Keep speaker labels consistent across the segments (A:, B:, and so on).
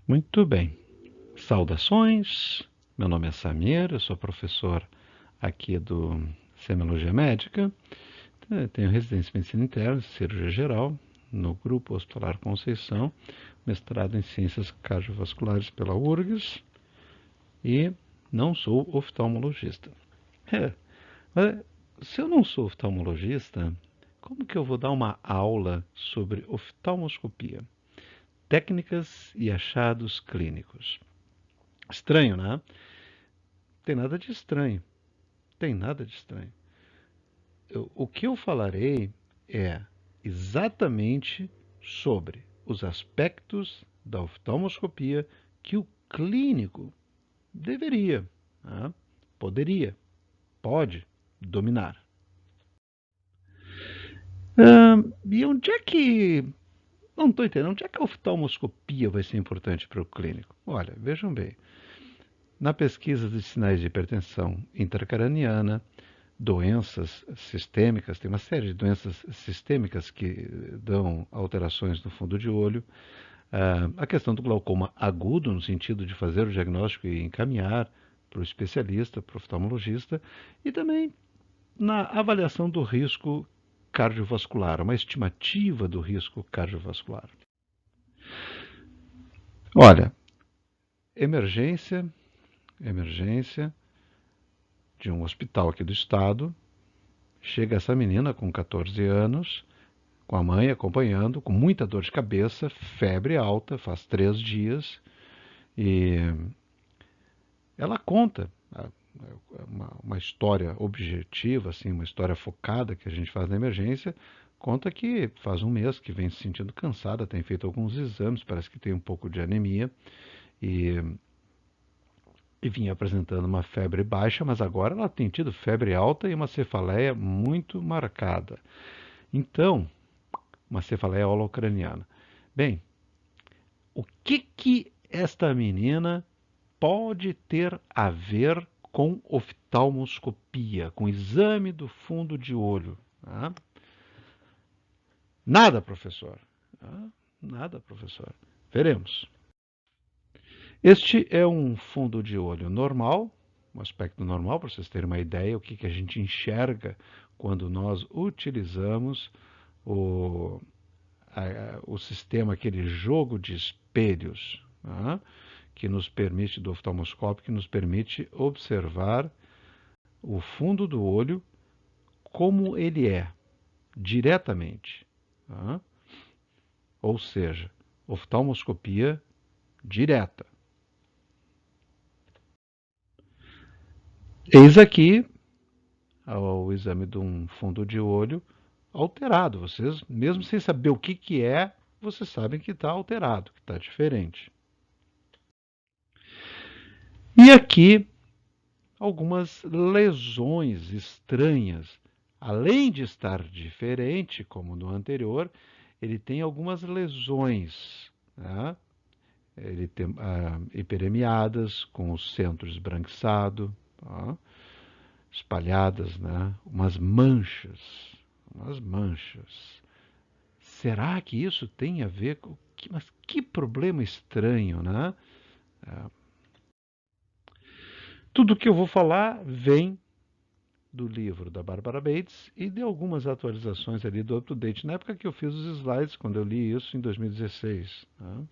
A: Muito bem. Saudações. Meu nome é Samir, eu sou professor aqui do Semiologia Médica. Tenho residência em Medicina Interna, Cirurgia Geral, no Grupo Hospitalar Conceição, mestrado em Ciências Cardiovasculares pela URGS e não sou oftalmologista. Mas se eu não sou oftalmologista, como que eu vou dar uma aula sobre oftalmoscopia? Técnicas e achados clínicos. Estranho, né? Tem nada de estranho. Tem nada de estranho. O que eu falarei é exatamente sobre os aspectos da oftalmoscopia que o clínico deveria, né, poderia, pode dominar. E onde é que. Não estou entendendo. Onde é que a oftalmoscopia vai ser importante para o clínico? Olha, vejam bem. Na pesquisa de sinais de hipertensão intracraniana, doenças sistêmicas, tem uma série de doenças sistêmicas que dão alterações no fundo de olho. A questão do glaucoma agudo, no sentido de fazer o diagnóstico e encaminhar para o especialista, para o oftalmologista, e também na avaliação do risco cardiovascular, uma estimativa do risco cardiovascular. Olha, emergência de um hospital aqui do estado, chega essa menina com 14 anos, com a mãe acompanhando, com muita dor de cabeça, febre alta, faz 3 dias, e ela conta uma história objetiva, assim, uma história focada que a gente faz na emergência, conta que faz um mês que vem se sentindo cansada, tem feito alguns exames, parece que tem um pouco de anemia, e, e vinha apresentando uma febre baixa, mas agora ela tem tido febre alta e uma cefaleia muito marcada. Então, uma cefaleia holocraniana. Bem, o que esta menina pode ter a ver com oftalmoscopia, com exame do fundo de olho? Tá? Nada, professor. Tá? Nada, professor. Veremos. Este é um fundo de olho normal, um aspecto normal, para vocês terem uma ideia o que a gente enxerga quando nós utilizamos o sistema, aquele jogo de espelhos, tá? Que nos permite, do oftalmoscópio, que nos permite observar o fundo do olho como ele é, diretamente. Tá? Ou seja, oftalmoscopia direta. Eis aqui o exame de um fundo de olho alterado. Vocês, mesmo sem saber o que é, vocês sabem que está alterado, que está diferente. E aqui algumas lesões estranhas. Além de estar diferente, como no anterior, ele tem algumas lesões. Né? Ele tem hiperemiadas, com o centro esbranquiçado, tá? Espalhadas, né? Umas manchas. Umas manchas. Será que isso tem a ver com. Mas que problema estranho, né? Tudo que eu vou falar vem do livro da Barbara Bates e de algumas atualizações ali do UpToDate, na época que eu fiz os slides, quando eu li isso em 2016. Tá?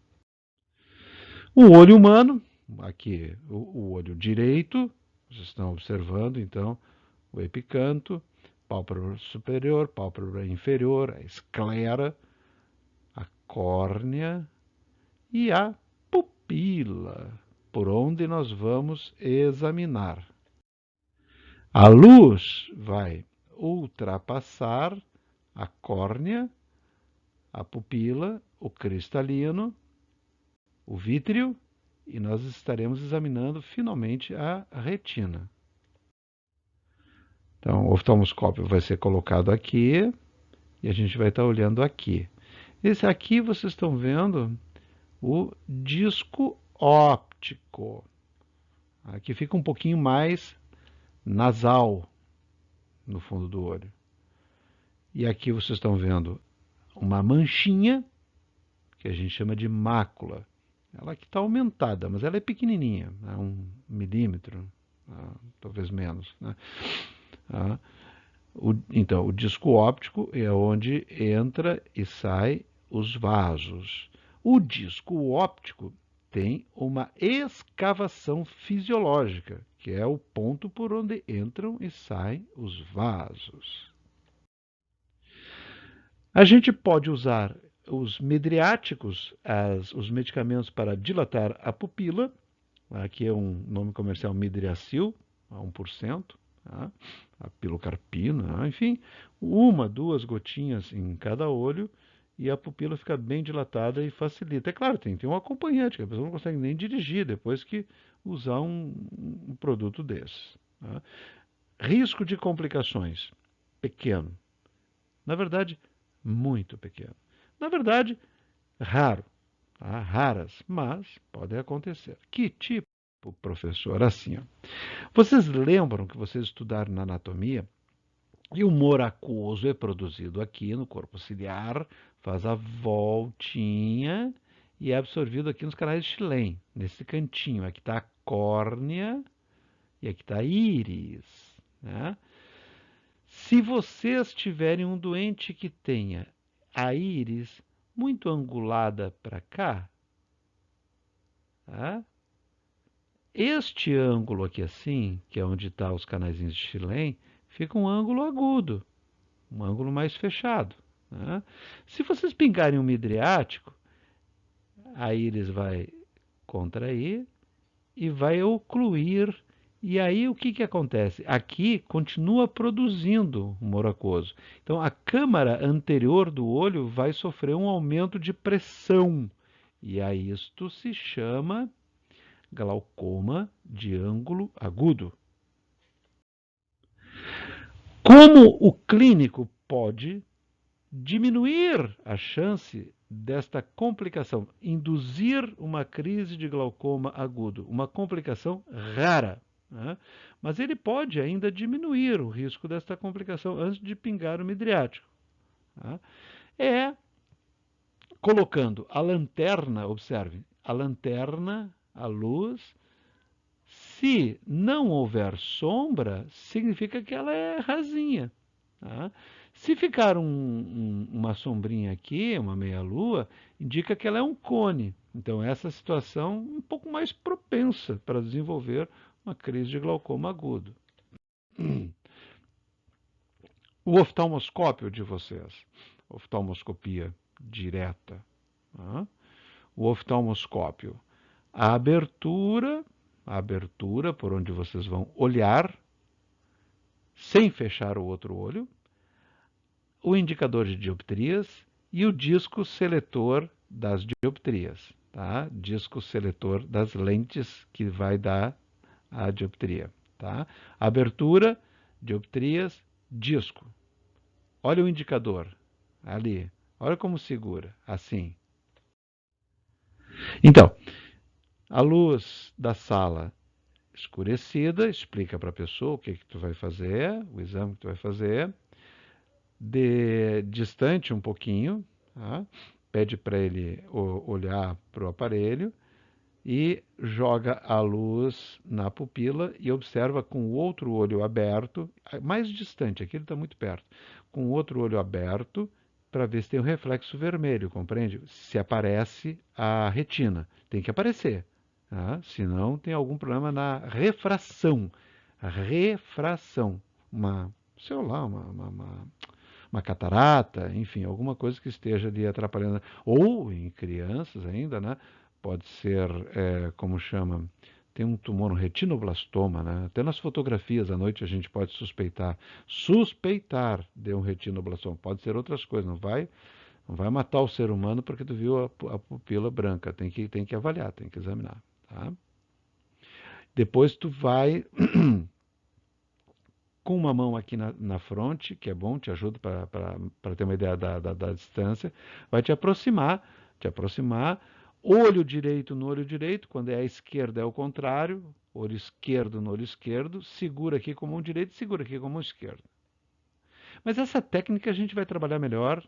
A: O olho humano, aqui o olho direito, vocês estão observando então o epicanto, pálpebra superior, pálpebra inferior, a esclera, a córnea e a pupila, por onde nós vamos examinar. A luz vai ultrapassar a córnea, a pupila, o cristalino, o vítreo, e nós estaremos examinando finalmente a retina. Então, o oftalmoscópio vai ser colocado aqui e a gente vai estar olhando aqui. Esse aqui vocês estão vendo o disco óptico. Aqui fica um pouquinho mais nasal no fundo do olho. E aqui vocês estão vendo uma manchinha, que a gente chama de mácula, Ela aqui está aumentada, mas ela é pequenininha, né? 1 milímetro, talvez menos, né? Ah, então, o disco óptico é onde entra e sai os vasos. O disco óptico tem uma escavação fisiológica, que é o ponto por onde entram e saem os vasos. A gente pode usar os midriáticos, os medicamentos para dilatar a pupila. Aqui é um nome comercial midriacil, a 1%, tá? A pilocarpina, enfim, 1, 2 gotinhas em cada olho e a pupila fica bem dilatada e facilita. É claro, tem que ter um acompanhante, que a pessoa não consegue nem dirigir depois que usar um produto desse. Tá? Risco de complicações, pequeno. Na verdade, muito pequeno. Na verdade, raro. Tá? Raras, mas podem acontecer. Que tipo, professor? Assim, ó. Vocês lembram que vocês estudaram na anatomia e o humor aquoso é produzido aqui no corpo ciliar, faz a voltinha e é absorvido aqui nos canais de Schlemm, nesse cantinho. Aqui está a córnea e aqui está a íris. Né? Se vocês tiverem um doente que tenha a íris muito angulada para cá, tá? Este ângulo aqui assim, que é onde estão os canaizinhos de Schlemm, fica um ângulo agudo, um ângulo mais fechado. Né? Se vocês pingarem um midriático, a íris vai contrair e vai ocluir. E aí o que, que acontece? Aqui continua produzindo humor aquoso. Então a câmara anterior do olho vai sofrer um aumento de pressão. E a isto se chama glaucoma de ângulo agudo. Como o clínico pode diminuir a chance desta complicação, induzir uma crise de glaucoma agudo, uma complicação rara, né? Mas ele pode ainda diminuir o risco desta complicação antes de pingar o midriático. Tá? É colocando a lanterna, observe, a lanterna, a luz. Se não houver sombra, significa que ela é rasinha. Tá? Se ficar uma sombrinha aqui, uma meia-lua, indica que ela é um cone. Então, essa situação é um pouco mais propensa para desenvolver uma crise de glaucoma agudo. O oftalmoscópio de vocês, oftalmoscopia direta. Tá? O oftalmoscópio, a abertura por onde vocês vão olhar, sem fechar o outro olho, o indicador de dioptrias e o disco seletor das dioptrias, tá? Disco seletor das lentes que vai dar a dioptria, tá? Abertura, dioptrias, disco. Olha o indicador ali. Olha como segura, assim. Então, a luz da sala escurecida, explica para a pessoa o que, que tu vai fazer, o exame que tu vai fazer, distante um pouquinho, tá? Pede para ele olhar para o aparelho e joga a luz na pupila e observa com o outro olho aberto, mais distante, aqui ele está muito perto, com o outro olho aberto para ver se tem um reflexo vermelho, compreende? Se aparece a retina, tem que aparecer, tá? Senão tem algum problema na refração. A refração, sei lá, uma catarata, enfim, alguma coisa que esteja ali atrapalhando. Ou em crianças ainda, né? Pode ser, como chama, tem um tumor, um retinoblastoma, né? Até nas fotografias à noite a gente pode suspeitar de um retinoblastoma. Pode ser outras coisas, não vai matar o ser humano porque tu viu a pupila branca. Tem que avaliar, tem que examinar, tá? Depois tu vai com uma mão aqui na fronte, que é bom, te ajuda para ter uma ideia da distância, vai te aproximar, olho direito no olho direito, quando é a esquerda é o contrário, olho esquerdo no olho esquerdo, segura aqui com a mão direita, segura aqui com a mão esquerda. Mas essa técnica a gente vai trabalhar melhor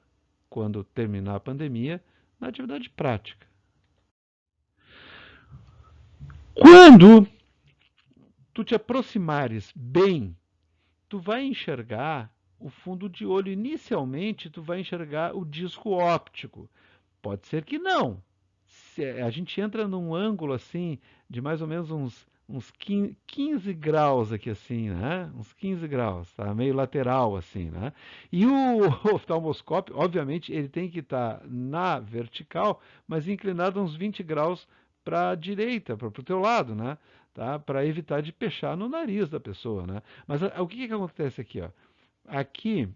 A: quando terminar a pandemia, na atividade prática. Quando tu te aproximares bem, tu vai enxergar o fundo de olho. Inicialmente, tu vai enxergar o disco óptico. Pode ser que não. A gente entra num ângulo assim de mais ou menos uns 15 graus aqui assim, né? Uns 15 graus, tá? Meio lateral assim, né? E o oftalmoscópio, obviamente, ele tem que estar na vertical, mas inclinado uns 20 graus para a direita, para o teu lado, né? Tá? Para evitar de pechar no nariz da pessoa, né? Mas o que acontece aqui, ó? Aqui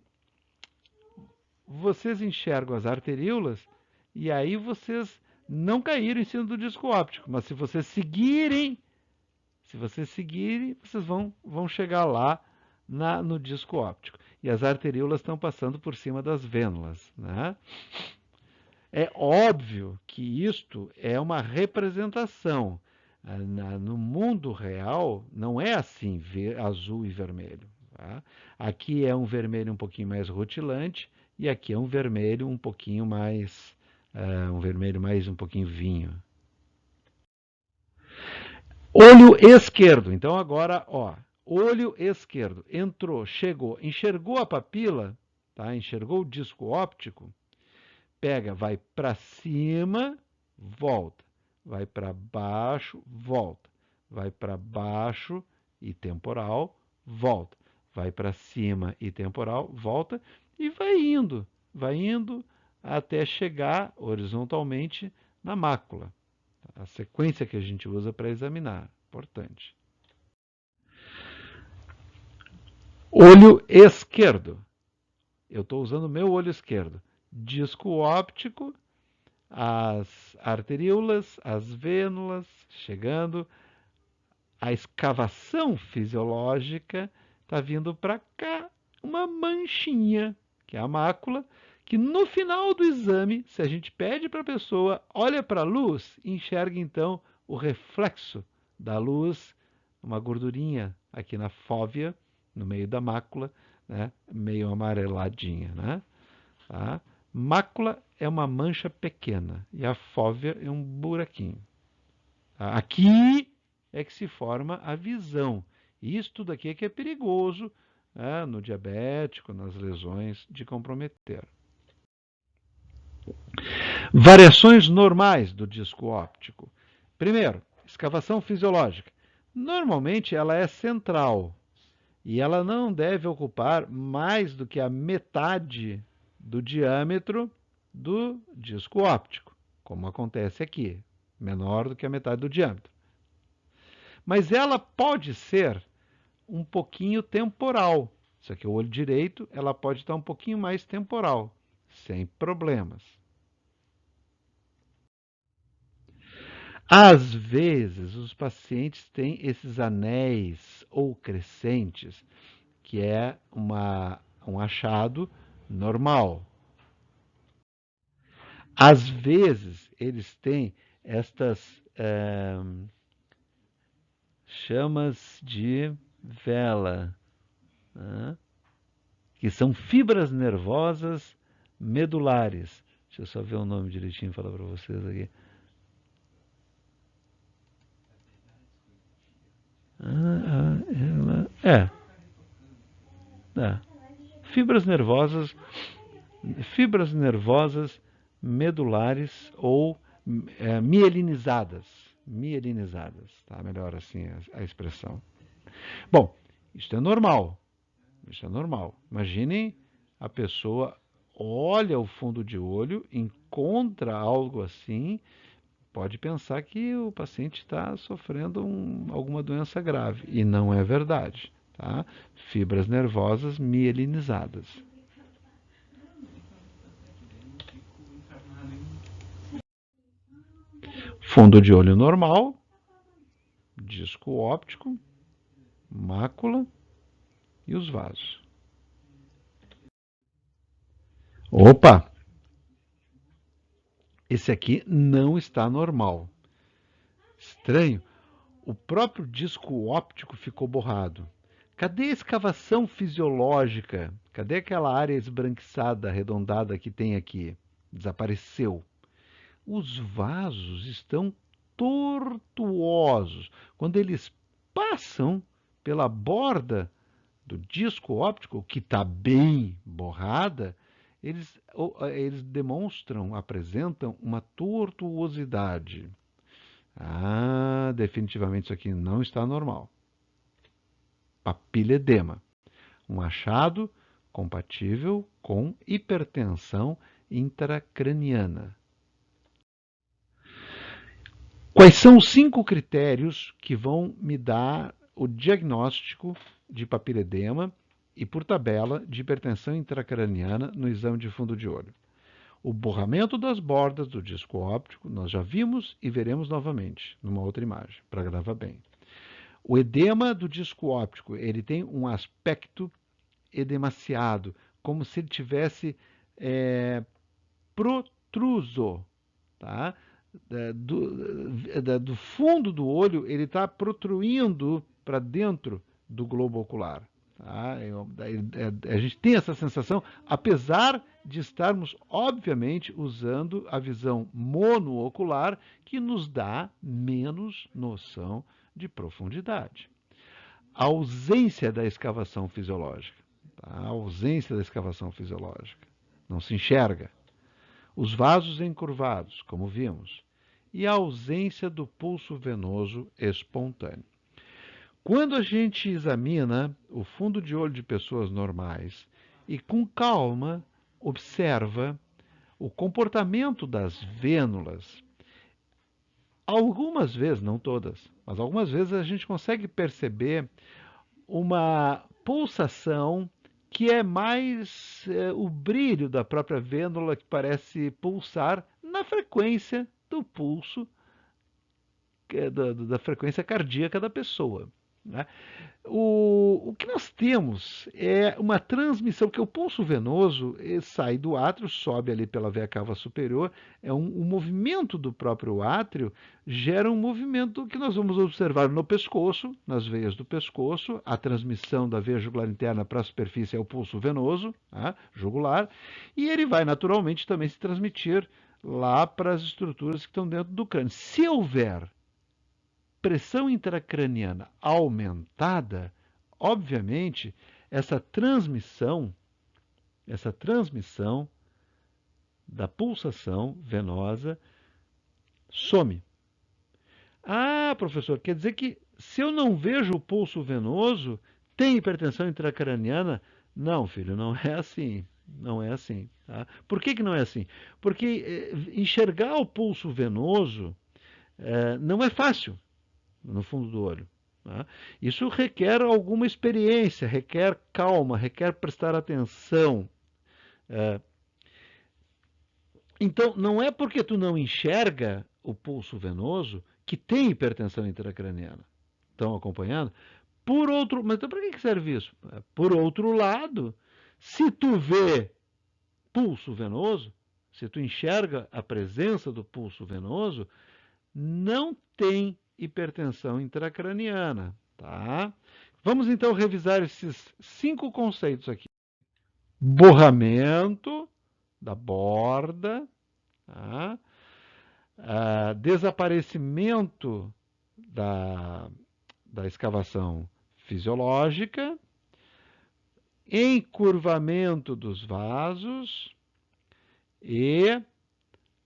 A: vocês enxergam as arteríolas e aí vocês não caíram em cima do disco óptico, mas se vocês seguirem, vocês vão chegar lá no disco óptico. E as arteríolas estão passando por cima das vênulas, né? É óbvio que isto é uma representação. No mundo real, não é assim, azul e vermelho. Tá? Aqui é um vermelho um pouquinho mais rutilante e aqui é um vermelho um pouquinho mais, um vermelho mais um pouquinho vinho. Olho esquerdo. Então agora, ó, olho esquerdo. Entrou, chegou, enxergou a papila, tá? Enxergou o disco óptico. Pega, vai para cima, volta. Vai para baixo, volta. Vai para baixo e temporal, volta. Vai para cima e temporal, volta. E vai indo até chegar horizontalmente na mácula. A sequência que a gente usa para examinar. Importante. Olho esquerdo. Eu estou usando o meu olho esquerdo. Disco óptico, as arteríolas, as vênulas, chegando. A escavação fisiológica está vindo para cá uma manchinha, que é a mácula, que no final do exame, se a gente pede para a pessoa, olha para a luz, enxerga então o reflexo da luz, uma gordurinha aqui na fóvea, no meio da mácula, né, meio amareladinha, né? Tá? Mácula é uma mancha pequena e a fóvea é um buraquinho. Tá? Aqui é que se forma a visão. Isto daqui é que é perigoso, né, no diabético, nas lesões de comprometer. Variações normais do disco óptico. Primeiro, escavação fisiológica. Normalmente ela é central e ela não deve ocupar mais do que a metade do diâmetro do disco óptico, como acontece aqui, menor do que a metade do diâmetro. Mas ela pode ser um pouquinho temporal. Isso aqui é o olho direito, ela pode estar um pouquinho mais temporal, sem problemas. Às vezes, os pacientes têm esses anéis ou crescentes, que é um achado normal. Às vezes, eles têm estas chamas de vela, né? Que são fibras nervosas medulares. Deixa eu só ver o nome direitinho e falar para vocês aqui. Fibras nervosas medulares ou mielinizadas. Mielinizadas, tá? Melhor assim a expressão. Bom, isso é normal. Isso é normal. Imaginem a pessoa olha o fundo de olho, encontra algo assim, pode pensar que o paciente está sofrendo alguma doença grave. E não é verdade. Tá? Fibras nervosas mielinizadas. Fundo de olho normal, disco óptico, mácula e os vasos. Opa! Esse aqui não está normal. Estranho. O próprio disco óptico ficou borrado. Cadê a escavação fisiológica? Cadê aquela área esbranquiçada, arredondada que tem aqui? Desapareceu. Os vasos estão tortuosos. Quando eles passam pela borda do disco óptico, que está bem borrada, eles demonstram, apresentam uma tortuosidade. Definitivamente isso aqui não está normal. Papiledema, um achado compatível com hipertensão intracraniana. Quais são os 5 critérios que vão me dar o diagnóstico de papiledema e, por tabela, de hipertensão intracraniana no exame de fundo de olho? O borramento das bordas do disco óptico, nós já vimos e veremos novamente numa outra imagem, para gravar bem. O edema do disco óptico, ele tem um aspecto edemaciado, como se ele tivesse protruso, tá? Do fundo do olho, ele está protruindo para dentro do globo ocular. Tá? A gente tem essa sensação, apesar de estarmos, obviamente, usando a visão monoocular, que nos dá menos noção de profundidade. A ausência da escavação fisiológica. Tá? A ausência da escavação fisiológica. Não se enxerga. Os vasos encurvados, como vimos. E a ausência do pulso venoso espontâneo. Quando a gente examina o fundo de olho de pessoas normais e com calma observa o comportamento das vênulas, algumas vezes, não todas, mas algumas vezes a gente consegue perceber uma pulsação que é mais o brilho da própria vênula que parece pulsar na frequência do pulso, da frequência cardíaca da pessoa. Né? O que nós temos é uma transmissão, que o pulso venoso sai do átrio, sobe ali pela veia cava superior, um movimento do próprio átrio gera um movimento que nós vamos observar no pescoço, nas veias do pescoço, a transmissão da veia jugular interna para a superfície é o pulso venoso, jugular, e ele vai naturalmente também se transmitir lá para as estruturas que estão dentro do crânio. Se houver pressão intracraniana aumentada, obviamente, essa transmissão da pulsação venosa some. Professor, quer dizer que se eu não vejo o pulso venoso, tem hipertensão intracraniana? Não, filho, não é assim. Não é assim. Tá? Por que não é assim? Porque enxergar o pulso venoso não é fácil no fundo do olho. Tá? Isso requer alguma experiência, requer calma, requer prestar atenção. Então, não é porque tu não enxerga o pulso venoso que tem hipertensão intracraniana. Estão acompanhando? Mas então para que serve isso? Por outro lado, se tu vê pulso venoso, se tu enxerga a presença do pulso venoso, não tem hipertensão intracraniana, tá? Vamos então revisar esses 5 conceitos aqui. Borramento da borda, tá? Desaparecimento da escavação fisiológica, encurvamento dos vasos e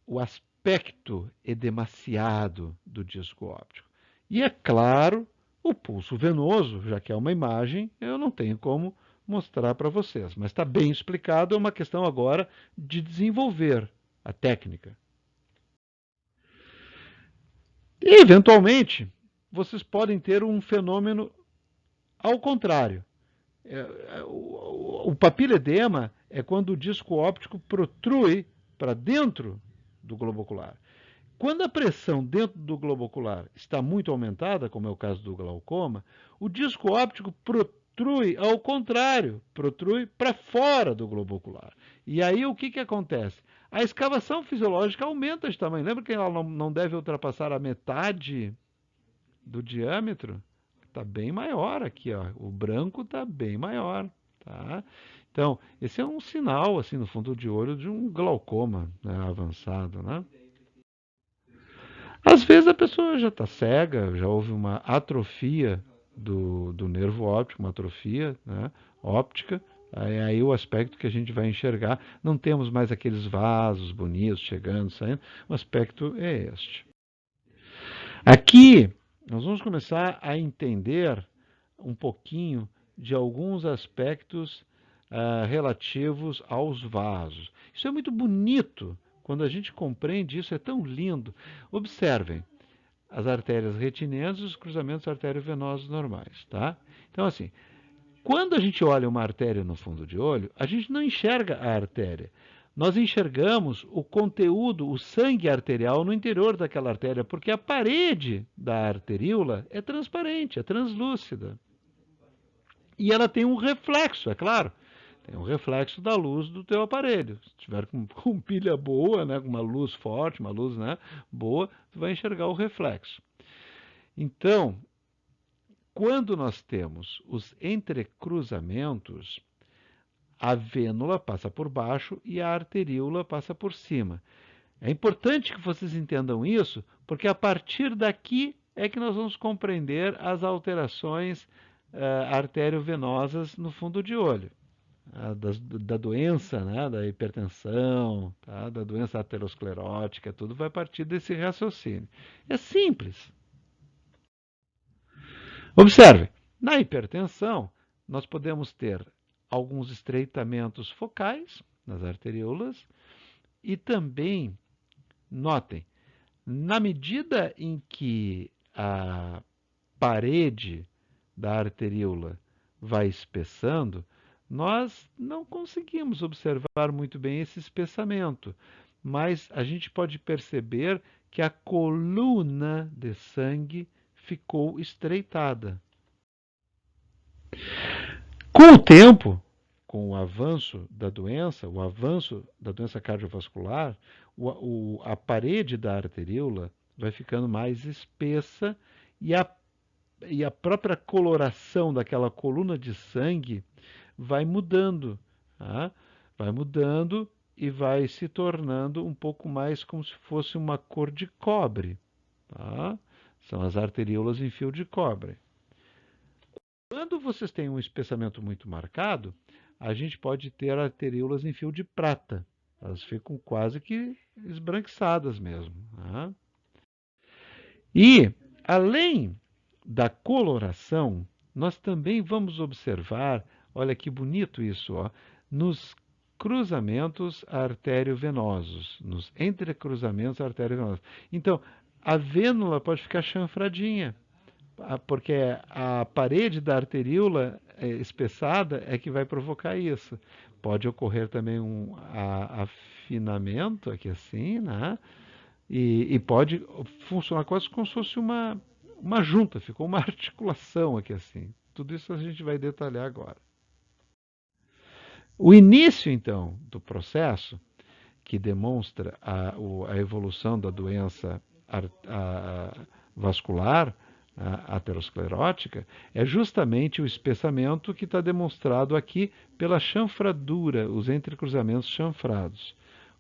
A: o aspecto edemaciado do disco óptico. E é claro, o pulso venoso, já que é uma imagem, eu não tenho como mostrar para vocês, mas está bem explicado, é uma questão agora de desenvolver a técnica. E, eventualmente, vocês podem ter um fenômeno ao contrário. O papiledema é quando o disco óptico protrui para dentro do globo ocular. Quando a pressão dentro do globo ocular está muito aumentada, como é o caso do glaucoma, o disco óptico protrui ao contrário, protrui para fora do globo ocular. E aí o que acontece? A escavação fisiológica aumenta de tamanho. Lembra que ela não deve ultrapassar a metade do diâmetro? Está bem maior aqui, ó. O branco está bem maior. Tá? Então, esse é um sinal, assim, no fundo de olho, de um glaucoma, né, avançado. Né? Às vezes a pessoa já está cega, já houve uma atrofia do nervo óptico, uma atrofia, né, óptica. Aí o aspecto que a gente vai enxergar, não temos mais aqueles vasos bonitos chegando, saindo, o aspecto é este. Aqui nós vamos começar a entender um pouquinho de alguns aspectos relativos aos vasos. Isso é muito bonito. Quando a gente compreende isso, é tão lindo. Observem as artérias retinentes e os cruzamentos arteriovenosos normais, tá? Então, assim, quando a gente olha uma artéria no fundo de olho, a gente não enxerga a artéria. Nós enxergamos o conteúdo, o sangue arterial no interior daquela artéria, porque a parede da arteríola é transparente, é translúcida. E ela tem um reflexo, é claro. Tem um reflexo da luz do teu aparelho. Se tiver com pilha boa, né, com uma luz forte, uma luz, né, boa, tu vai enxergar o reflexo. Então, quando nós temos os entrecruzamentos, a vênula passa por baixo e a arteríola passa por cima. É importante que vocês entendam isso, porque a partir daqui é que nós vamos compreender as alterações arteriovenosas no fundo de olho. Da doença, né, da hipertensão, tá, da doença aterosclerótica, tudo vai partir desse raciocínio. É simples. Observe, na hipertensão, nós podemos ter alguns estreitamentos focais nas arteríolas e também, notem, na medida em que a parede da arteríola vai espessando, nós não conseguimos observar muito bem esse espessamento, mas a gente pode perceber que a coluna de sangue ficou estreitada. Com o tempo, com o avanço da doença cardiovascular, a parede da arteríola vai ficando mais espessa e a própria coloração daquela coluna de sangue vai mudando. Tá? Vai mudando e vai se tornando um pouco mais como se fosse uma cor de cobre. Tá? São as arteríolas em fio de cobre. Quando vocês têm um espessamento muito marcado, a gente pode ter arteríolas em fio de prata. Elas ficam quase que esbranquiçadas mesmo. Tá? E, além da coloração, nós também vamos observar, olha que bonito isso, ó, nos cruzamentos arteriovenosos, nos entrecruzamentos arteriovenosos. Então, a vênula pode ficar chanfradinha, porque a parede da arteríola espessada é que vai provocar isso. Pode ocorrer também um afinamento aqui assim, né? E pode funcionar quase como se fosse uma junta, ficou uma articulação aqui assim. Tudo isso a gente vai detalhar agora. O início, então, do processo, que demonstra a evolução da doença vascular aterosclerótica, é justamente o espessamento que está demonstrado aqui pela chanfradura, os entrecruzamentos chanfrados.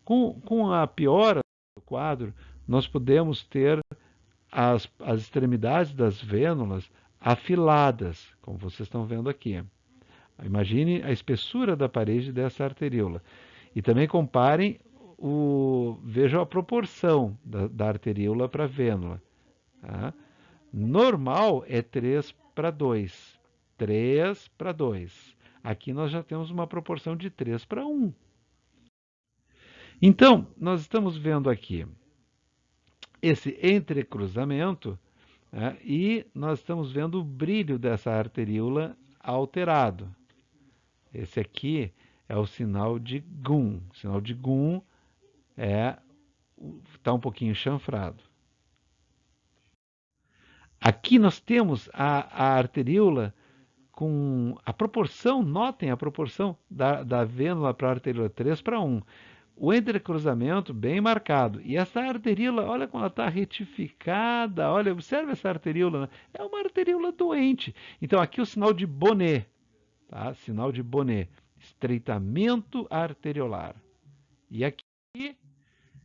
A: Com a piora do quadro, nós podemos ter as extremidades das vênulas afiladas, como vocês estão vendo aqui. Imagine a espessura da parede dessa arteríola. E também comparem, vejam a proporção da arteríola para a vênula. Tá? Normal é 3:2. 3:2. Aqui nós já temos uma proporção de 3:1. Então, nós estamos vendo aqui esse entrecruzamento, né, e nós estamos vendo o brilho dessa arteríola alterado. Esse aqui é o sinal de Gunn. O sinal de Gunn está um pouquinho chanfrado. Aqui nós temos a arteríola com a proporção, notem a proporção da vênula para a arteríola 3:1. O entrecruzamento bem marcado. E essa arteríola, olha como ela está retificada. Olha, observe essa arteríola. Né? É uma arteríola doente. Então, aqui o sinal de Bonnet. Tá? Sinal de Bonnet. Estreitamento arteriolar. E aqui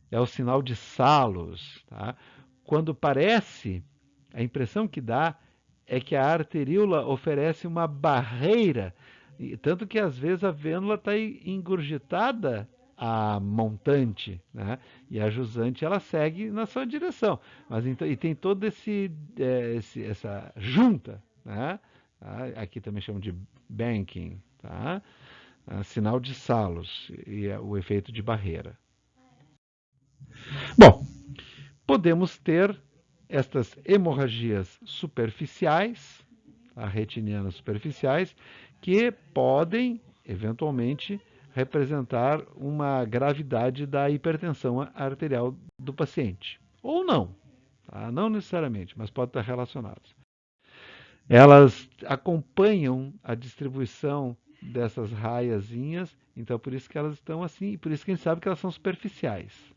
A: é o sinal de Salus. Tá? quando parece, a impressão que dá é que a arteríola oferece uma barreira, tanto que às vezes a vênula está engurgitada a montante, né? E a jusante ela segue na sua direção, mas então, e tem todo essa junta, né? Aqui também chamam de banking, tá? Sinal de Salus e o efeito de barreira. Bom, podemos ter estas hemorragias superficiais, retinianas superficiais, que podem, eventualmente, representar uma gravidade da hipertensão arterial do paciente. Ou não, tá? Não necessariamente, mas pode estar relacionados. Elas acompanham a distribuição dessas raiazinhas, então por isso que elas estão assim, e por isso que a gente sabe que elas são superficiais.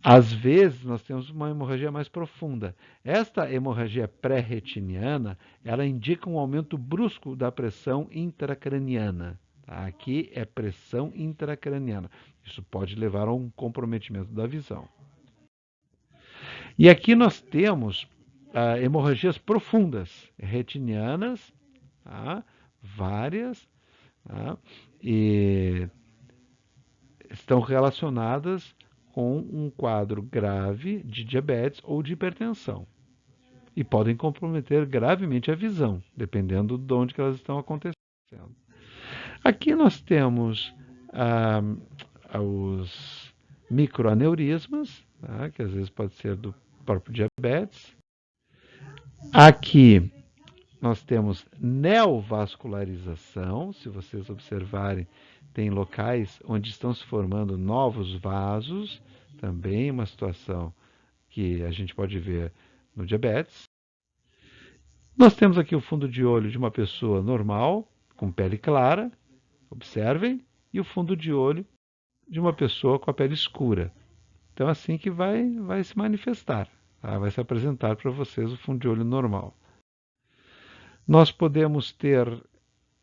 A: Às vezes, nós temos uma hemorragia mais profunda. Esta hemorragia pré-retiniana, ela indica um aumento brusco da pressão intracraniana. Tá? Aqui é pressão intracraniana. Isso pode levar a um comprometimento da visão. E aqui nós temos hemorragias profundas, retinianas, tá? Várias, tá? E estão relacionadas com um quadro grave de diabetes ou de hipertensão. E podem comprometer gravemente a visão, dependendo de onde que elas estão acontecendo. Aqui nós temos os microaneurismas, tá? Que às vezes pode ser do próprio diabetes. Aqui nós temos neovascularização, se vocês observarem, tem locais onde estão se formando novos vasos, também uma situação que a gente pode ver no diabetes. Nós temos aqui o fundo de olho de uma pessoa normal, com pele clara, observem, e o fundo de olho de uma pessoa com a pele escura. Então, assim que vai se manifestar, tá? Vai se apresentar para vocês o fundo de olho normal. Nós podemos ter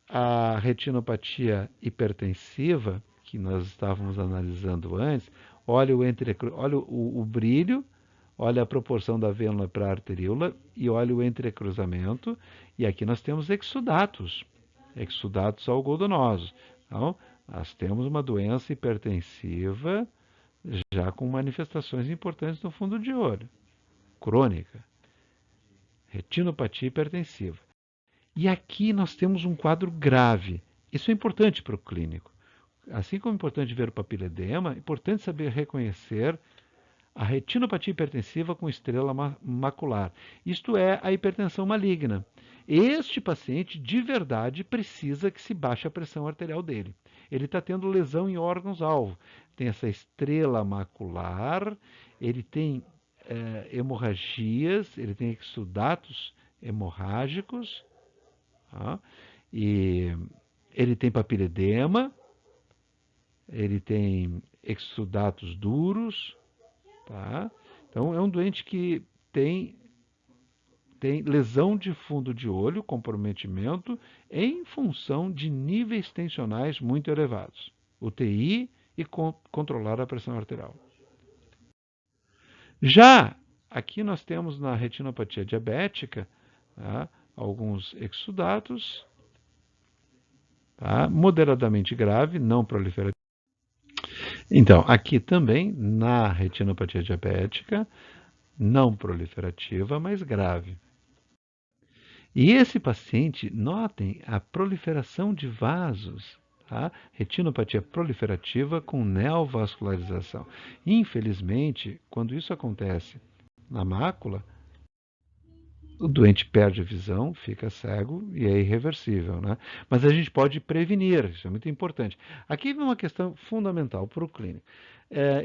A: a retinopatia hipertensiva, que nós estávamos analisando antes. Olha o brilho, olha a proporção da vênula para a arteríola e olha o entrecruzamento. E aqui nós temos exudatos algodonosos. Então, nós temos uma doença hipertensiva já com manifestações importantes no fundo de olho, crônica, retinopatia hipertensiva. E aqui nós temos um quadro grave. Isso é importante para o clínico. Assim como é importante ver o papiledema, é importante saber reconhecer a retinopatia hipertensiva com estrela macular. Isto é a hipertensão maligna. Este paciente, de verdade, precisa que se baixe a pressão arterial dele. Ele está tendo lesão em órgãos-alvo. Tem essa estrela macular, ele tem hemorragias, ele tem exudatos hemorrágicos, tá? E ele tem papiledema, ele tem exudatos duros, tá? Então é um doente que tem lesão de fundo de olho, comprometimento, em função de níveis tensionais muito elevados. UTI e controlar a pressão arterial. Já aqui nós temos na retinopatia diabética, tá, alguns exudatos, tá, moderadamente grave, não proliferativo. Então, aqui também, na retinopatia diabética, não proliferativa, mas grave. E esse paciente, notem a proliferação de vasos, tá? Retinopatia proliferativa com neovascularização. Infelizmente, quando isso acontece na mácula, o doente perde a visão, fica cego e é irreversível, né? Mas a gente pode prevenir, isso é muito importante. Aqui vem uma questão fundamental para o clínico.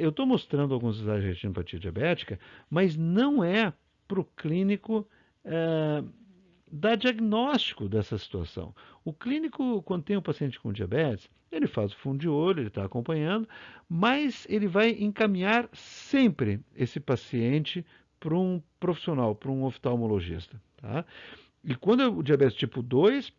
A: Eu estou mostrando alguns detalhes de retinopatia diabética, mas não é para o clínico dar diagnóstico dessa situação. O clínico, quando tem um paciente com diabetes, ele faz o fundo de olho, ele está acompanhando, mas ele vai encaminhar sempre esse paciente para um profissional, para um oftalmologista. Tá? E quando é o diabetes tipo 2,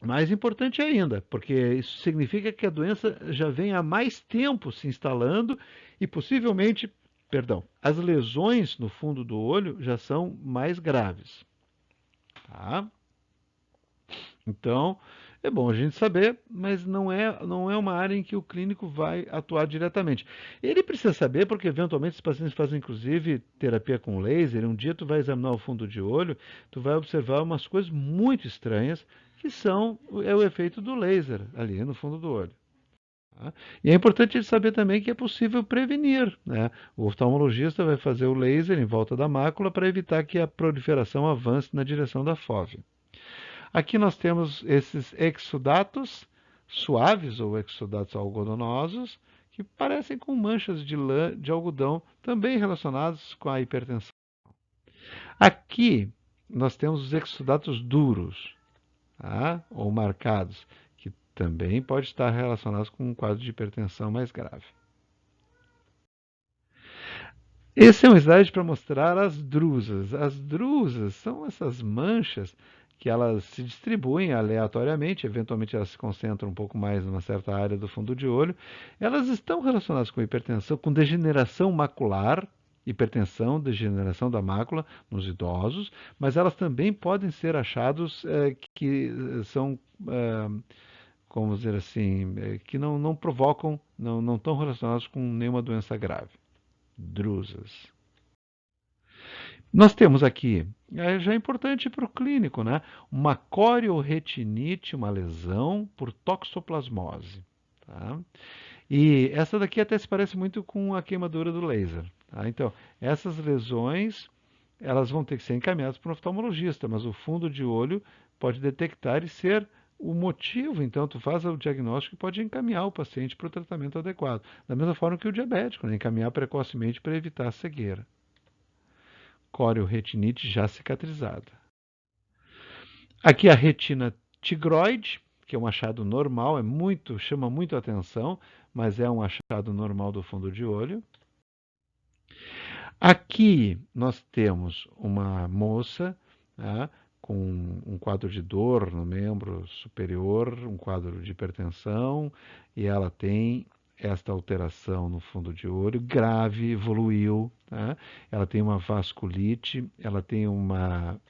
A: mais importante ainda, porque isso significa que a doença já vem há mais tempo se instalando e possivelmente Perdão, as lesões no fundo do olho já são mais graves. Tá? Então, é bom a gente saber, mas não é uma área em que o clínico vai atuar diretamente. Ele precisa saber porque, eventualmente, os pacientes fazem, inclusive, terapia com laser. Um dia tu vai examinar o fundo de olho, tu vai observar umas coisas muito estranhas que é o efeito do laser ali no fundo do olho. Tá? E é importante ele saber também que é possível prevenir, né? O oftalmologista vai fazer o laser em volta da mácula para evitar que a proliferação avance na direção da fóvea. Aqui nós temos esses exudatos suaves ou exudatos algodonosos, que parecem com manchas de lã de algodão, também relacionados com a hipertensão. Aqui nós temos os exudatos duros, tá? Ou marcados, que também pode estar relacionados com um quadro de hipertensão mais grave. Esse é um slide para mostrar as drusas. As drusas são essas manchas que elas se distribuem aleatoriamente, eventualmente elas se concentram um pouco mais numa certa área do fundo de olho. Elas estão relacionadas com hipertensão, com degeneração macular, hipertensão, degeneração da mácula nos idosos, mas elas também podem ser achados que são, como dizer assim, que não provocam, não estão relacionados com nenhuma doença grave. Drusas. Nós temos aqui, já é importante para o clínico, né? Uma corioretinite, uma lesão por toxoplasmose. Tá? E essa daqui até se parece muito com a queimadura do laser. Tá? Então, essas lesões, elas vão ter que ser encaminhadas para um oftalmologista, mas o fundo de olho pode detectar e ser o motivo, então tu faz o diagnóstico e pode encaminhar o paciente para o tratamento adequado. Da mesma forma que o diabético, né? Encaminhar precocemente para evitar a cegueira. Corioretinite já cicatrizada. Aqui a retina tigroide, que é um achado normal, chama muito a atenção, mas é um achado normal do fundo de olho. Aqui nós temos uma moça, né, com um quadro de dor no membro superior, um quadro de hipertensão, e ela tem esta alteração no fundo de olho, grave, evoluiu, né? Ela tem uma vasculite, ela tem uma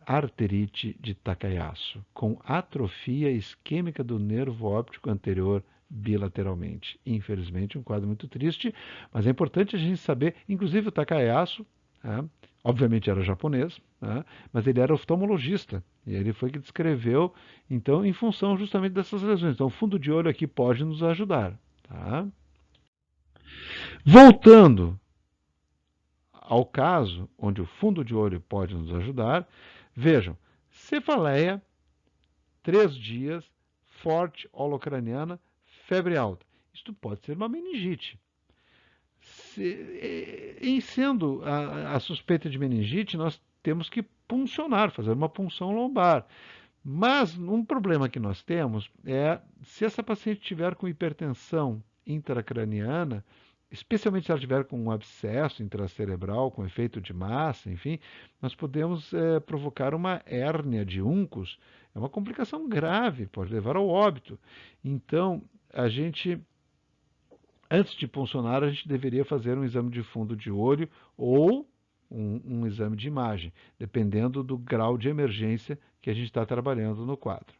A: arterite de Takayasu, com atrofia isquêmica do nervo óptico anterior bilateralmente. Infelizmente, um quadro muito triste, mas é importante a gente saber, inclusive o Takayasu, né, obviamente era japonês, né, mas ele era oftalmologista, e ele foi que descreveu, então, em função justamente dessas lesões. Então, o fundo de olho aqui pode nos ajudar. Tá? Voltando ao caso onde o fundo de olho pode nos ajudar, vejam, cefaleia, 3 dias, forte, holocraniana, febre alta. Isto pode ser uma meningite. Em sendo a suspeita de meningite, nós temos que puncionar, fazer uma punção lombar. Mas um problema que nós temos é se essa paciente tiver com hipertensão intracraniana, especialmente se ela tiver com um abscesso intracerebral, com efeito de massa, enfim, nós podemos provocar uma hérnia de Uncus. É uma complicação grave, pode levar ao óbito. Então, antes de puncionar, a gente deveria fazer um exame de fundo de olho ou um exame de imagem, dependendo do grau de emergência que a gente está trabalhando no quadro.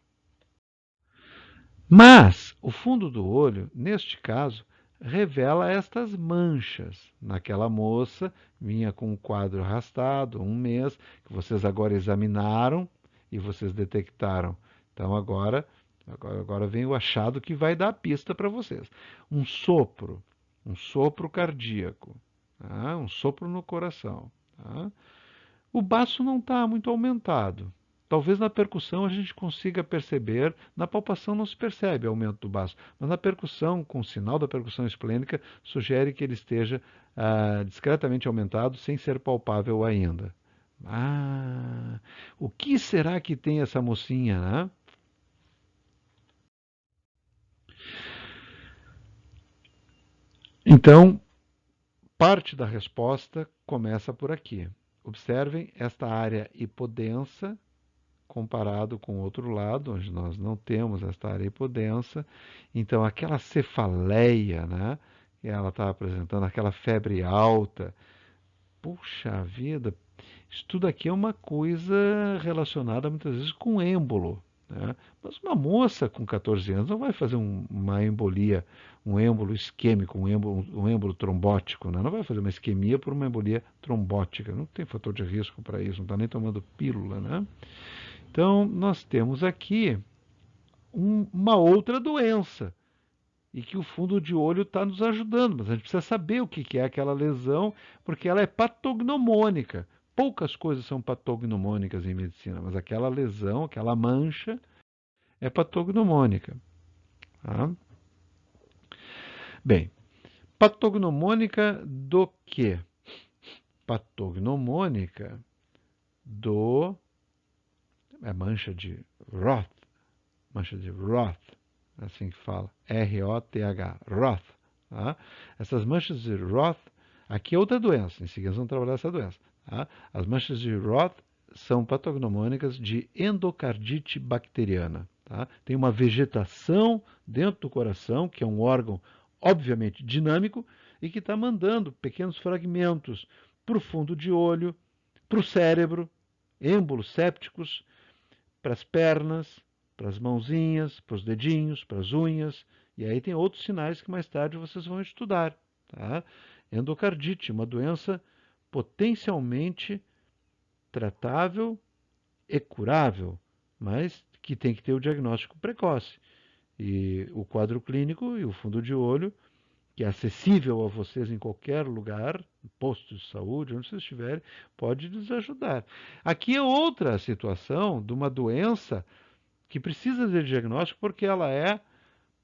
A: Mas o fundo do olho, neste caso, revela estas manchas. Naquela moça, vinha com um quadro arrastado, 1 mês, que vocês agora examinaram e vocês detectaram. Então agora vem o achado que vai dar a pista para vocês. Um sopro cardíaco, tá? Um sopro no coração. Tá? O baço não está muito aumentado. Talvez na percussão a gente consiga perceber, na palpação não se percebe aumento do baço, mas na percussão, com o sinal da percussão esplênica, sugere que ele esteja discretamente aumentado sem ser palpável ainda. O que será que tem essa mocinha, né? Então, parte da resposta começa por aqui. Observem esta área hipodensa comparado com o outro lado, onde nós não temos esta área hipodensa. Então, aquela cefaleia, né, e ela está apresentando aquela febre alta. Puxa vida, isso tudo aqui é uma coisa relacionada muitas vezes com êmbolo, né? Mas uma moça com 14 anos não vai fazer uma embolia, um êmbolo isquêmico, um êmbolo trombótico, né? Não vai fazer uma isquemia por uma embolia trombótica. Não tem fator de risco para isso, não está nem tomando pílula, né? Então, nós temos aqui uma outra doença e que o fundo de olho está nos ajudando, mas a gente precisa saber o que é aquela lesão, porque ela é patognomônica. Poucas coisas são patognomônicas em medicina, mas aquela lesão, aquela mancha, é patognomônica. Tá? Bem, patognomônica do quê? Patognomônica do mancha de Roth, assim que fala, R-O-T-H, Roth. Tá? Essas manchas de Roth, aqui é outra doença, em seguida nós vamos trabalhar essa doença. Tá? As manchas de Roth são patognomônicas de endocardite bacteriana. Tá? Tem uma vegetação dentro do coração, que é um órgão obviamente dinâmico, e que está mandando pequenos fragmentos para o fundo de olho, para o cérebro, êmbolos sépticos, para as pernas, para as mãozinhas, para os dedinhos, para as unhas, e aí tem outros sinais que mais tarde vocês vão estudar. Tá? Endocardite, uma doença potencialmente tratável e curável, mas que tem que ter o diagnóstico precoce. E o quadro clínico e o fundo de olho, que é acessível a vocês em qualquer lugar, posto de saúde, onde vocês estiverem, pode lhes ajudar. Aqui é outra situação de uma doença que precisa de diagnóstico porque ela é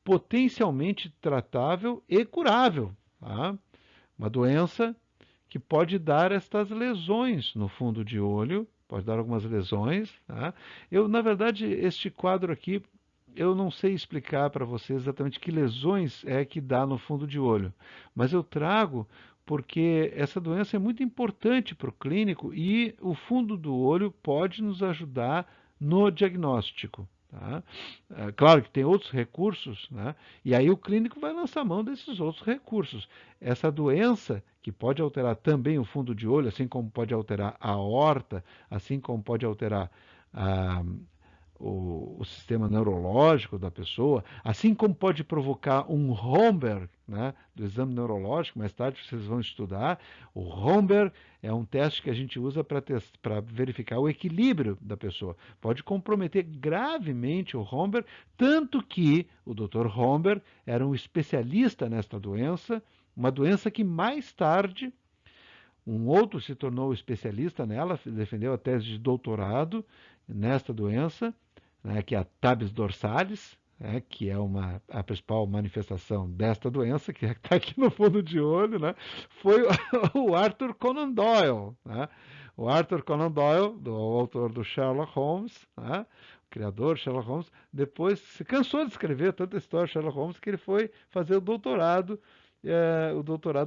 A: potencialmente tratável e curável. Tá? Uma doença que pode dar estas lesões no fundo de olho, pode dar algumas lesões. Tá? Na verdade, este quadro aqui, eu não sei explicar para vocês exatamente que lesões é que dá no fundo de olho, mas eu trago porque essa doença é muito importante para o clínico e o fundo do olho pode nos ajudar no diagnóstico. Tá? Claro que tem outros recursos, né? E aí o clínico vai lançar mão desses outros recursos. Essa doença, que pode alterar também o fundo de olho, assim como pode alterar a aorta, assim como pode alterar a, o sistema neurológico da pessoa, assim como pode provocar um Romberg, né, do exame neurológico, mais tarde vocês vão estudar. O Romberg é um teste que a gente usa para verificar o equilíbrio da pessoa. Pode comprometer gravemente o Romberg, tanto que o Dr. Romberg era um especialista nesta doença, uma doença que mais tarde um outro se tornou especialista nela, defendeu a tese de doutorado nesta doença, né, que é a tabes dorsalis, né, que é a principal manifestação desta doença, que está aqui no fundo de olho, né, foi o Arthur Conan Doyle. Né? O Arthur Conan Doyle, o autor do Sherlock Holmes, né, o criador de Sherlock Holmes, depois se cansou de escrever tanta história de Sherlock Holmes que ele foi fazer o doutorado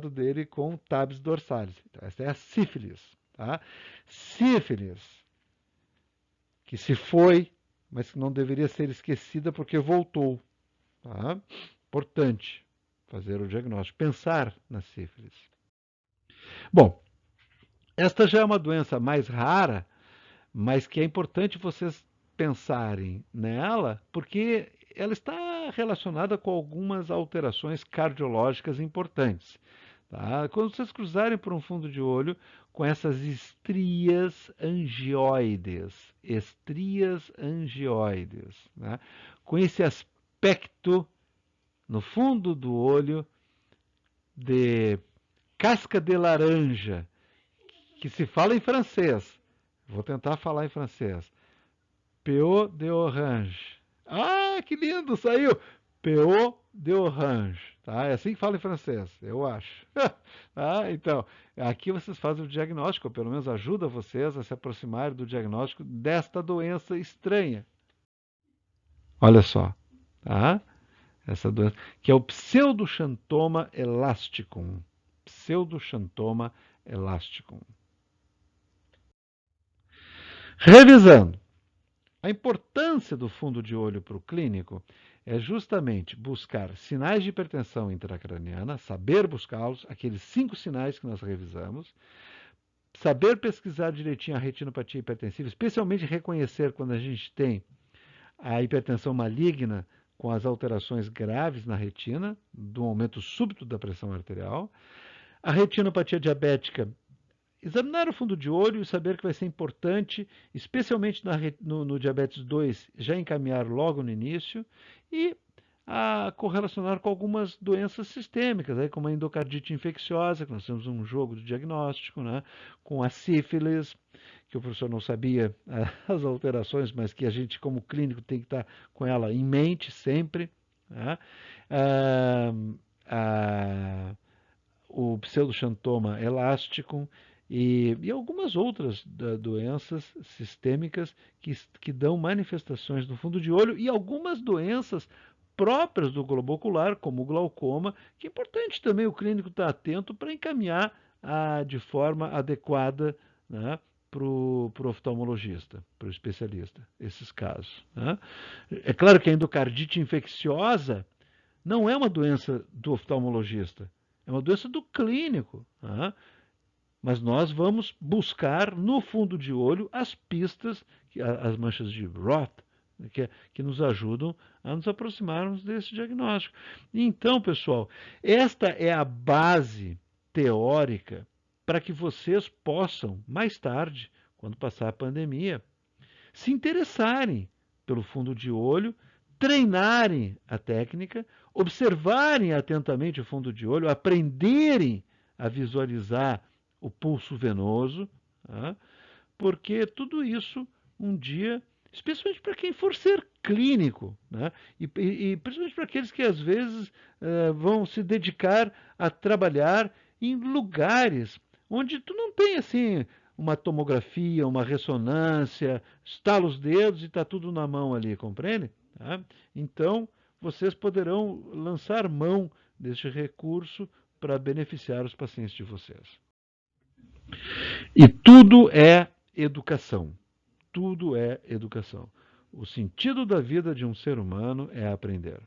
A: dele com tabes dorsalis. Então, essa é a sífilis. Tá? Sífilis, que se foi, mas que não deveria ser esquecida porque voltou. Tá? Importante fazer o diagnóstico, pensar na sífilis. Bom, esta já é uma doença mais rara, mas que é importante vocês pensarem nela, porque ela está relacionada com algumas alterações cardiológicas importantes. Tá? Quando vocês cruzarem por um fundo de olho com essas estrias angioides, né? Com esse aspecto no fundo do olho de casca de laranja, que se fala em francês. Vou tentar falar em francês. Peau de orange. Ah, que lindo, saiu! Peau de orange. Tá? É assim que fala em francês, eu acho. Tá? Então, aqui vocês fazem o diagnóstico, ou pelo menos ajuda vocês a se aproximarem do diagnóstico desta doença estranha. Olha só, tá? Essa doença, que é o pseudoxantoma elasticum. Pseudoxantoma elasticum. Revisando. A importância do fundo de olho para o clínico é justamente buscar sinais de hipertensão intracraniana, saber buscá-los, aqueles 5 sinais que nós revisamos, saber pesquisar direitinho a retinopatia hipertensiva, especialmente reconhecer quando a gente tem a hipertensão maligna com as alterações graves na retina, do aumento súbito da pressão arterial, a retinopatia diabética, examinar o fundo de olho e saber que vai ser importante, especialmente no diabetes 2, já encaminhar logo no início, e a correlacionar com algumas doenças sistêmicas, aí, como a endocardite infecciosa, que nós temos um jogo de diagnóstico, né, com a sífilis, que o professor não sabia as alterações, mas que a gente, como clínico, tem que estar com ela em mente sempre. Né? Ah, ah, o pseudoxantoma elástico e algumas outras doenças sistêmicas que dão manifestações no fundo de olho e algumas doenças próprias do globo ocular, como o glaucoma, que é importante também o clínico estar atento para encaminhar de forma adequada, né, para o oftalmologista, para o especialista, esses casos. Né? É claro que a endocardite infecciosa não é uma doença do oftalmologista, é uma doença do clínico. Né? Mas nós vamos buscar no fundo de olho as pistas, as manchas de Roth, que nos ajudam a nos aproximarmos desse diagnóstico. Então, pessoal, esta é a base teórica para que vocês possam, mais tarde, quando passar a pandemia, se interessarem pelo fundo de olho, treinarem a técnica, observarem atentamente o fundo de olho, aprenderem a visualizar o pulso venoso, tá? Porque tudo isso um dia, especialmente para quem for ser clínico, né? E principalmente para aqueles que às vezes vão se dedicar a trabalhar em lugares onde tu não tem assim uma tomografia, uma ressonância, estala os dedos e está tudo na mão ali, compreende? Tá? Então, vocês poderão lançar mão deste recurso para beneficiar os pacientes de vocês. E tudo é educação. Tudo é educação. O sentido da vida de um ser humano é aprender.